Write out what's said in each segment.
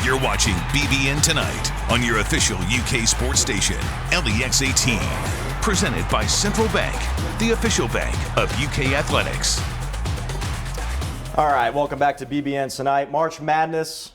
You're watching BBN Tonight on your official UK sports station, LEX 18. Presented by Central Bank, the official bank of UK athletics. All right, welcome back to BBN Tonight. March Madness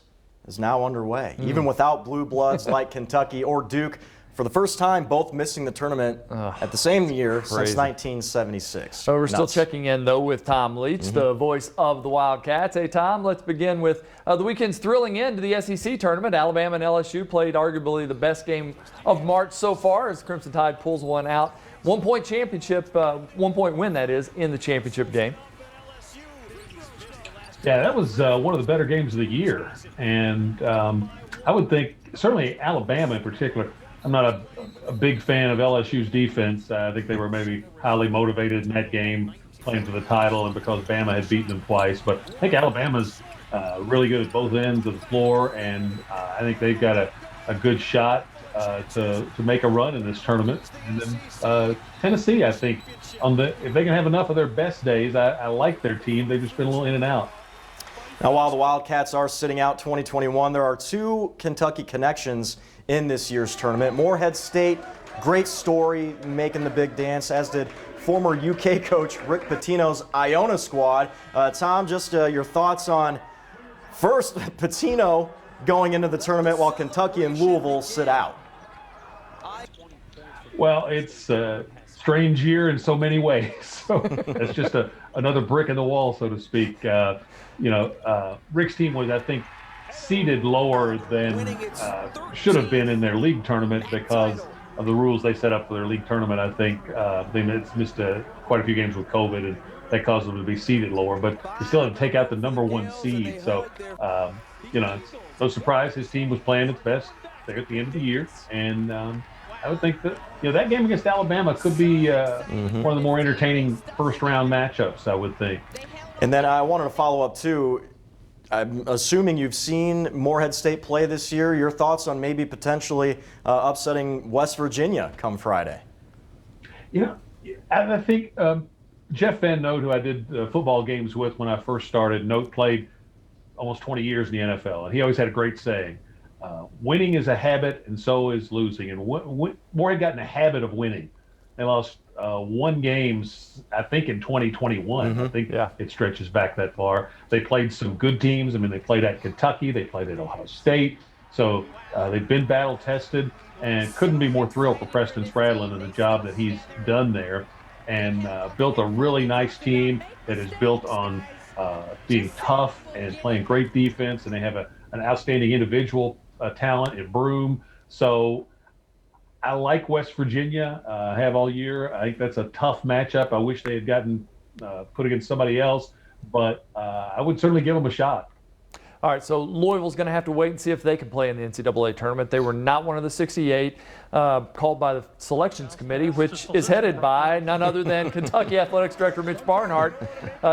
is now underway. Even without blue bloods like Kentucky or Duke, for the first time, both missing the tournament at the same year since 1976. So we're still checking in, though, with Tom Leach, the voice of the Wildcats. Hey, Tom, let's begin with the weekend's thrilling end to the SEC tournament. Alabama and LSU played arguably the best game of March so far as Crimson Tide pulls one out. 1-point championship, 1-point win, that is, in the championship game. Yeah, that was one of the better games of the year. And I would think, certainly Alabama in particular, I'm not a big fan of LSU's defense. I think they were maybe highly motivated in that game, playing for the title, and because Bama had beaten them twice. But I think Alabama's really good at both ends of the floor, and I think they've got a good shot to make a run in this tournament. And then Tennessee, I think, if they can have enough of their best days, I like their team. They've just been a little in and out. Now, while the Wildcats are sitting out 2021, there are two Kentucky connections in this year's tournament. Morehead State, great story, making the big dance, as did former UK coach Rick Pitino's Iona squad. Tom, just your thoughts on, first, Pitino going into the tournament while Kentucky and Louisville sit out. Well, it's a strange year in so many ways. So that's just another brick in the wall, so to speak. Rick's team was, I think, seeded lower than should have been in their league tournament because of the rules they set up for their league tournament. I think they missed quite a few games with COVID, and that caused them to be seeded lower. But they still had to take out the number one seed. So, it's no surprise his team was playing its best there at the end of the year. And I would think that that game against Alabama could be one of the more entertaining first-round matchups, I would think. And then I wanted to follow up, too. I'm assuming you've seen Morehead State play this year. Your thoughts on maybe potentially upsetting West Virginia come Friday? I think Jeff Van Note, who I did football games with when I first started, Note played almost 20 years in the NFL, and he always had a great saying. Winning is a habit, and so is losing. And Morehead got in a habit of winning. They lost one game, I think, in 2021. I think it stretches back that far. They played some good teams. I mean, they played at Kentucky. They played at Ohio State. So they've been battle-tested, and couldn't be more thrilled for Preston Stradlin and the job that he's done there, and built a really nice team that is built on being tough and playing great defense, and they have an outstanding individual talent in Broom. So I like West Virginia. I have all year. I think that's a tough matchup. I wish they had gotten put against somebody else, but I would certainly give them a shot. All right, so Louisville's going to have to wait and see if they can play in the NCAA tournament. They were not one of the 68 called by the selections committee, which is headed by none other than Kentucky Athletics Director Mitch Barnhart.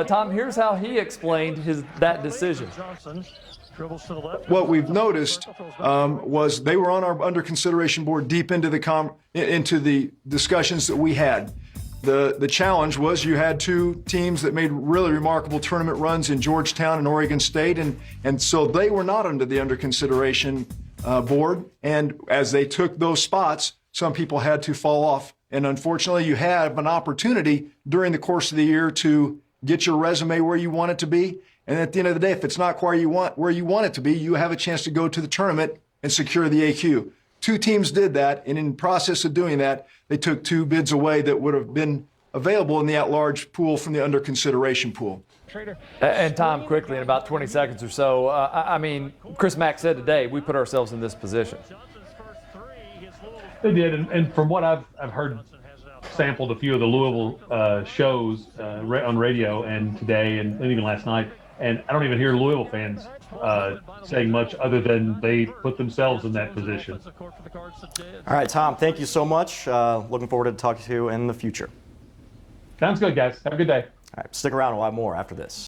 Tom, here's how he explained that decision. What we've noticed was they were on our under consideration board deep into the discussions that we had. The challenge was you had two teams that made really remarkable tournament runs in Georgetown and Oregon State, and so they were not under the under consideration board. And as they took those spots, some people had to fall off. And unfortunately, you have an opportunity during the course of the year to get your resume where you want it to be. And at the end of the day, if it's not where you want it to be, you have a chance to go to the tournament and secure the AQ. Two teams did that, and in the process of doing that, they took two bids away that would have been available in the at-large pool from the under consideration pool. And Tom, quickly, in about 20 seconds or so, I mean, Chris Mack said today, we put ourselves in this position. They did, and from what I've heard, sampled a few of the Louisville shows on radio and today and even last night, and I don't even hear Louisville fans saying much other than they put themselves in that position. All right, Tom, thank you so much. Looking forward to talking to you in the future. Sounds good, guys. Have a good day. All right, stick around. We'll have more after this.